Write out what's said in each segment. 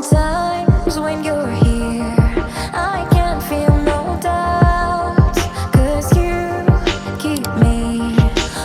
Sometimes when you're here, I can't feel no doubt, 'cause you keep me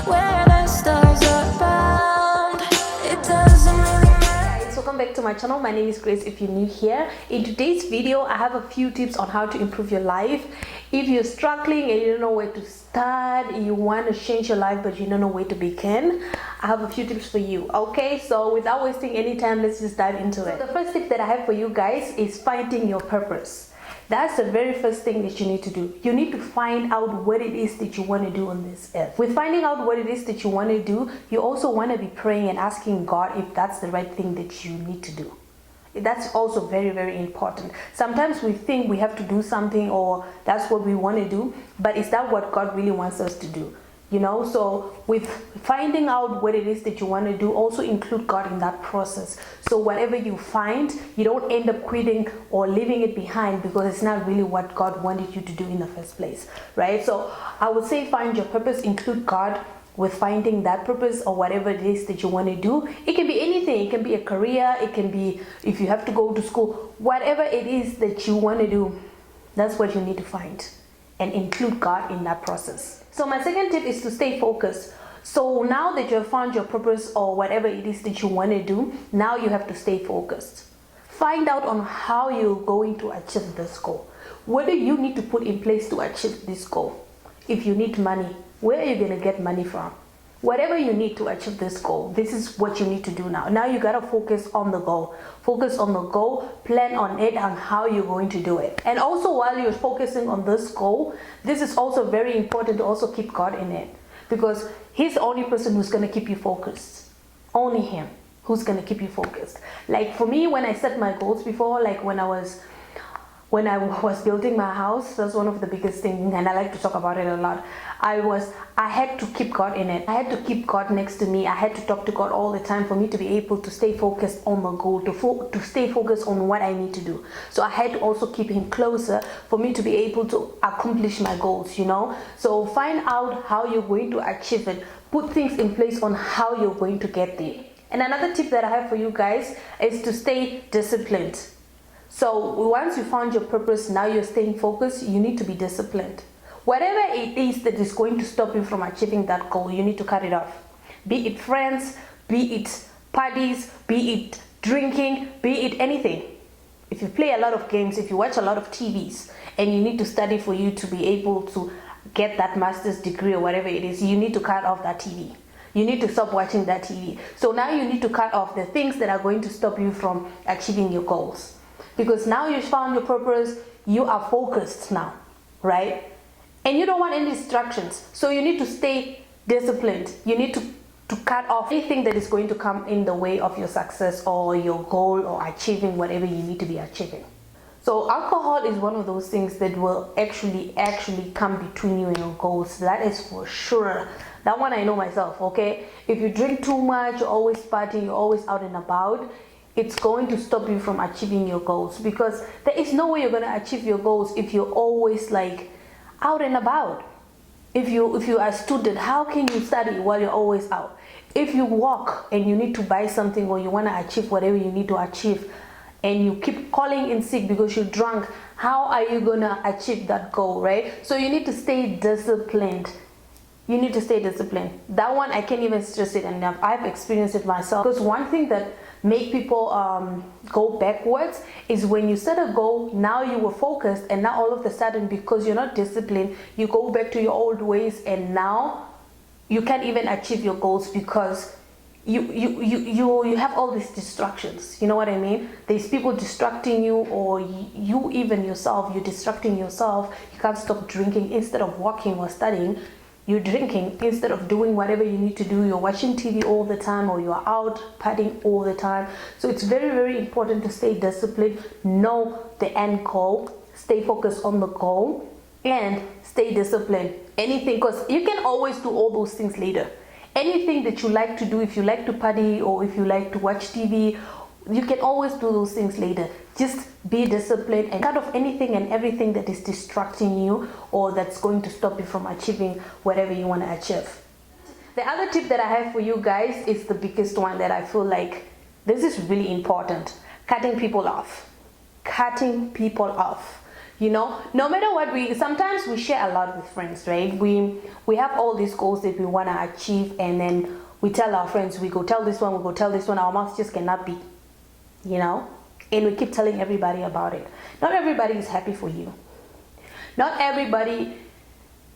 where the stars are bound. It doesn't really matter. Guys, welcome back to my channel. My name is Grace. If you're new here, in today's video I have a few tips on how to improve your life. If you're struggling and you don't know where to start, you want to change your life but you don't know where to begin, I have a few tips for you. Okay, so without wasting any time, let's just dive into it. The first tip that I have for you guys is finding your purpose. That's the very first thing that you need to do. You need to find out what it is that you want to do on this earth. With finding out what it is that you want to do, you also want to be praying and asking God if that's the right thing that you need to do. That's also very, very important. Sometimes we think we have to do something or that's what we want to do, but is that what God really wants us to do? You know, so with finding out what it is that you want to do, also include God in that process. So whatever you find, you don't end up quitting or leaving it behind because it's not really what God wanted you to do in the first place, right? So I would say find your purpose, include God with finding that purpose or whatever it is that you want to do. It can be anything. It can be a career. It can be if you have to go to school. Whatever it is that you want to do, that's what you need to find and include God in that process. So my second tip is to stay focused. So now that you have found your purpose or whatever it is that you want to do, now you have to stay focused. Find out on how you're going to achieve this goal. What do you need to put in place to achieve this goal? If you need money, where are you going to get money from? Whatever you need to achieve this goal, this is what you need to do now. Now you got to focus on the goal. Focus on the goal, plan on it and how you're going to do it. And also while you're focusing on this goal, this is also very important to also keep God in it. Because He's the only person who's going to keep you focused. Only Him who's going to keep you focused. Like for me, when I set my goals before, like when I was building my house, that's one of the biggest things, and I like to talk about it a lot. I had to keep God in it. I had to keep God next to me. I had to talk to God all the time for me to be able to stay focused on the goal, to stay focused on what I need to do. So I had to also keep Him closer for me to be able to accomplish my goals, you know. So find out how you're going to achieve it. Put things in place on how you're going to get there. And another tip that I have for you guys is to stay disciplined. So once you found your purpose, now you're staying focused, you need to be disciplined. Whatever it is that is going to stop you from achieving that goal, you need to cut it off. Be it friends, be it parties, be it drinking, be it anything. If you play a lot of games, if you watch a lot of TVs, and you need to study for you to be able to get that master's degree or whatever it is, you need to cut off that TV. You need to stop watching that TV. So now you need to cut off the things that are going to stop you from achieving your goals. Because now you've found your purpose, you are focused now, right? And you don't want any distractions. So you need to stay disciplined. You need to cut off anything that is going to come in the way of your success or your goal or achieving whatever you need to be achieving. So alcohol is one of those things that will actually come between you and your goals. That is for sure. That one I know myself, okay? If you drink too much, you're always partying, you're always out and about, it's going to stop you from achieving your goals, because there is no way you're going to achieve your goals if you're always like out and about. If you are a student, how can you study while you're always out? If you walk and you need to buy something or you want to achieve whatever you need to achieve and you keep calling in sick because you're drunk, how are you going to achieve that goal, right? So you need to stay disciplined. You need to stay disciplined. That one I can't even stress it enough. I've experienced it myself. Because one thing that make people go backwards is when you set a goal, now you were focused, and now all of a sudden, because you're not disciplined, you go back to your old ways, and now you can't even achieve your goals because you have all these distractions. You know what I mean? There's people distracting you, or you even yourself, you're distracting yourself. You can't stop drinking. Instead of walking or studying, you're drinking. Instead of doing whatever you need to do, you're watching TV all the time, or you're out partying all the time. So it's very, very important to stay disciplined, know the end goal, stay focused on the goal, and stay disciplined. Anything, because you can always do all those things later. Anything that you like to do, if you like to party or if you like to watch TV, you can always do those things later. Just be disciplined and cut off anything and everything that is distracting you or that's going to stop you from achieving whatever you want to achieve. The other tip that I have for you guys is the biggest one that I feel like this is really important. cutting people off. Cutting people off. You know, no matter what, sometimes we share a lot with friends, right? We have all these goals that we want to achieve, and then we tell our friends, we go tell this one, we go tell this one, our mouth just cannot be, you know, and we keep telling everybody about it. Not everybody is happy for you. Not everybody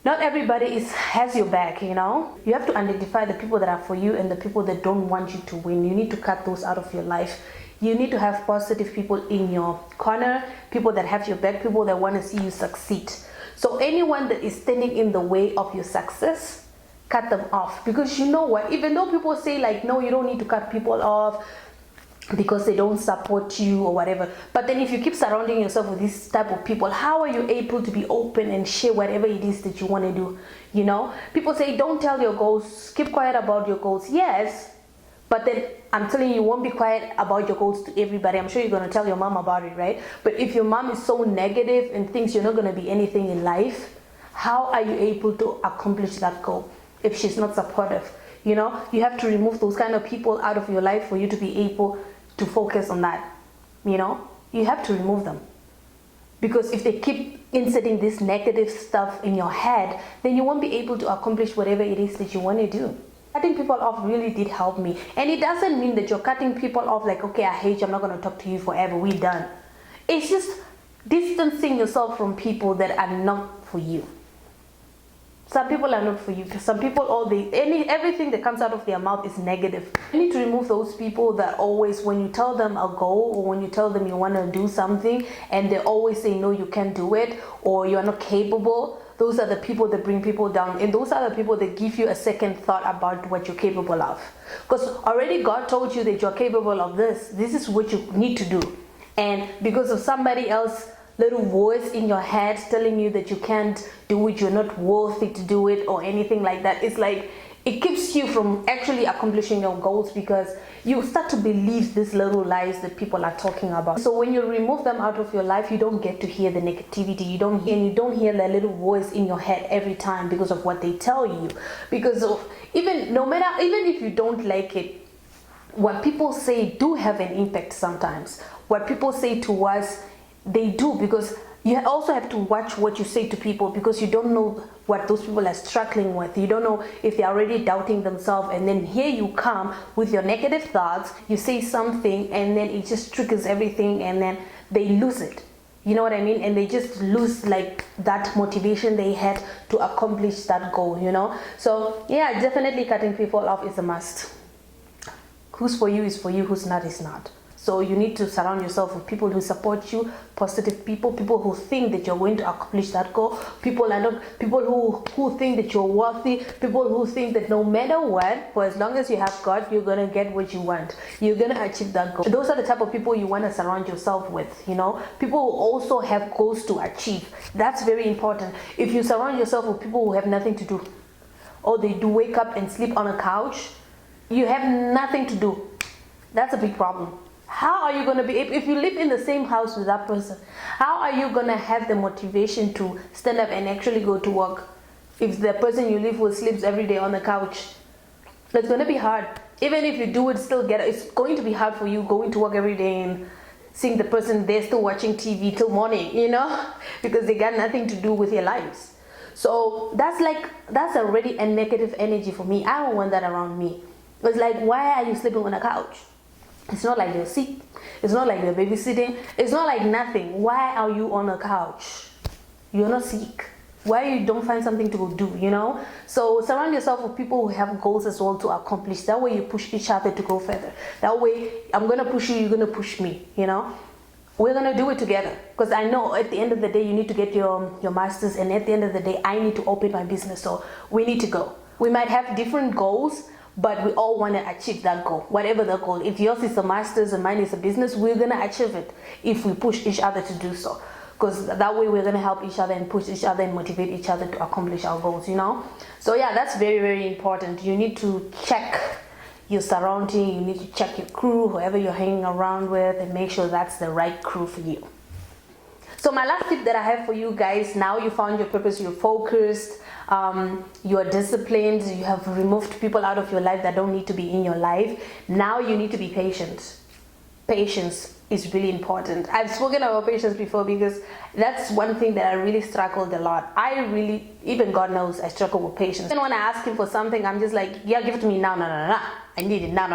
has your back, you know. You have to identify the people that are for you and the people that don't want you to win. You need to cut those out of your life. You need to have positive people in your corner, people that have your back, people that want to see you succeed. So anyone that is standing in the way of your success, cut them off. Because you know what, even though people say like, no, you don't need to cut people off because they don't support you or whatever, but then if you keep surrounding yourself with this type of people, how are you able to be open and share whatever it is that you want to do? You know, people say don't tell your goals, keep quiet about your goals. Yes, but then I'm telling you, you won't be quiet about your goals to everybody. I'm sure you're going to tell your mom about it, right? But if your mom is so negative and thinks you're not going to be anything in life, how are you able to accomplish that goal if she's not supportive? You know, you have to remove those kind of people out of your life for you to be able to focus on that. You know, you have to remove them, because if they keep inserting this negative stuff in your head, then you won't be able to accomplish whatever it is that you want to do. Cutting people off really did help me, and it doesn't mean that you're cutting people off like, okay, I hate you, I'm not going to talk to you forever, we're done. It's just distancing yourself from people that are not for you. Some people are not for you. Some people, everything that comes out of their mouth is negative. You need to remove those people that always, when you tell them a goal or when you tell them you want to do something and they always say, no, you can't do it, or you're not capable. Those are the people that bring people down. And those are the people that give you a second thought about what you're capable of. Because already God told you that you're capable of this. This is what you need to do. And because of somebody else, little voice in your head telling you that you can't do it, you're not worthy to do it or anything like that, it's like it keeps you from actually accomplishing your goals, because you start to believe these little lies that people are talking about. So when you remove them out of your life, you don't get to hear the negativity, you don't hear that little voice in your head every time because of what they tell you. Because of, even if you don't like it, what people say do have an impact sometimes. What people say to us, they do, because you also have to watch what you say to people, because you don't know what those people are struggling with. You don't know if they're already doubting themselves, and then here you come with your negative thoughts, you say something and then it just triggers everything, and then they lose it. You know what I mean? And they just lose like that motivation they had to accomplish that goal, you know? So yeah, definitely cutting people off is a must. Who's for you is for you, who's not is not. So you need to surround yourself with people who support you, positive people, people who think that you're going to accomplish that goal, people who think that you're worthy, people who think that no matter what, for as long as you have God, you're going to get what you want. You're going to achieve that goal. Those are the type of people you want to surround yourself with, you know. People who also have goals to achieve. That's very important. If you surround yourself with people who have nothing to do, or they do wake up and sleep on a couch, you have nothing to do. That's a big problem. How are you going to be, if you live in the same house with that person, how are you going to have the motivation to stand up and actually go to work if the person you live with sleeps every day on the couch? It's going to be hard. Even if you do it, it's going to be hard for you going to work every day and seeing the person there still watching TV till morning, you know, because they got nothing to do with their lives. So that's already a negative energy for me. I don't want that around me. It's like, why are you sleeping on a couch? It's not like you're sick. It's not like you're babysitting. It's not like nothing. Why are you on a couch? You're not sick. Why you don't find something to go do, you know? So surround yourself with people who have goals as well to accomplish. That way you push each other to go further. That way I'm going to push you, you're going to push me, you know? We're going to do it together. Because I know at the end of the day you need to get your master's, and at the end of the day I need to open my business. So we need to go. We might have different goals, but we all want to achieve that goal, whatever the goal. If yours is a master's and mine is a business, we're going to achieve it if we push each other to do so. Because that way we're going to help each other and push each other and motivate each other to accomplish our goals, you know? So yeah, that's very, very important. You need to check your surrounding, you need to check your crew, whoever you're hanging around with, and make sure that's the right crew for you. So my last tip that I have for you guys, now you found your purpose, you're focused, you are disciplined, you have removed people out of your life that don't need to be in your life. Now you need to be patient. Patience. is really important. I've spoken about patience before because that's one thing that I really struggled a lot. I really, even God knows, I struggle with patience. And when I ask him for something, I'm just like, yeah, give it to me now, no. I need it now.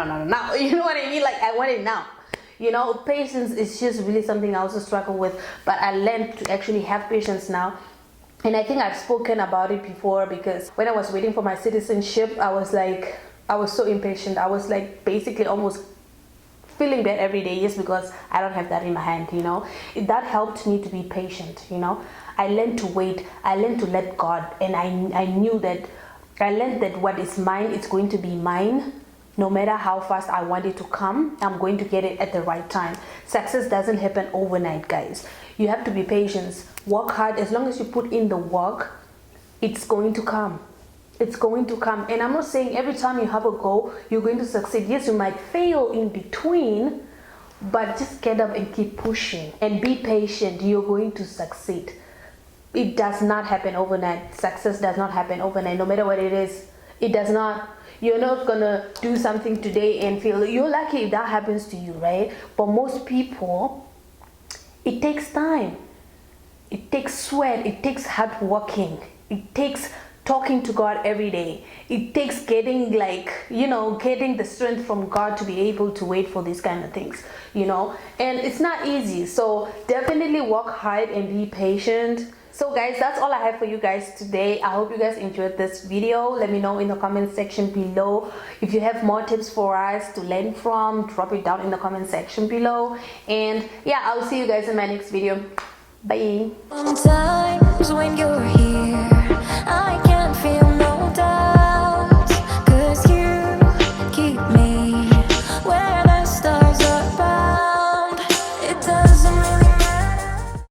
You know what I mean? Like, I want it now. You know, patience is just really something I also struggle with, but I learned to actually have patience now. And I think I've spoken about it before because when I was waiting for my citizenship, I was so impatient. I was like basically almost feeling bad every day just because I don't have that in my hand, you know. That helped me to be patient, you know. I learned to wait. I learned to let God, and I learned that what is mine is going to be mine. No matter how fast I want it to come, I'm going to get it at the right time. Success doesn't happen overnight, guys. You have to be patient. Work hard. As long as you put in the work, it's going to come. It's going to come. And I'm not saying every time you have a goal, you're going to succeed. Yes, you might fail in between, but just get up and keep pushing and be patient. You're going to succeed. It does not happen overnight. Success does not happen overnight. No matter what it is, it does not. You're not gonna do something today and feel you're lucky if that happens to you, right? But most people, it takes time. It takes sweat. It takes hard working. It takes talking to God every day. It takes getting getting the strength from God to be able to wait for these kind of things, you know. And it's not easy. So definitely work hard and be patient. So guys, that's all I have for you guys today. I hope you guys enjoyed this video. Let me know in the comment section below. If you have more tips for us to learn from, drop it down in the comment section below. And yeah, I'll see you guys in my next video. Bye. Sometimes when you're here, I can't feel no doubt, 'cause you keep me where the stars are bound. It doesn't really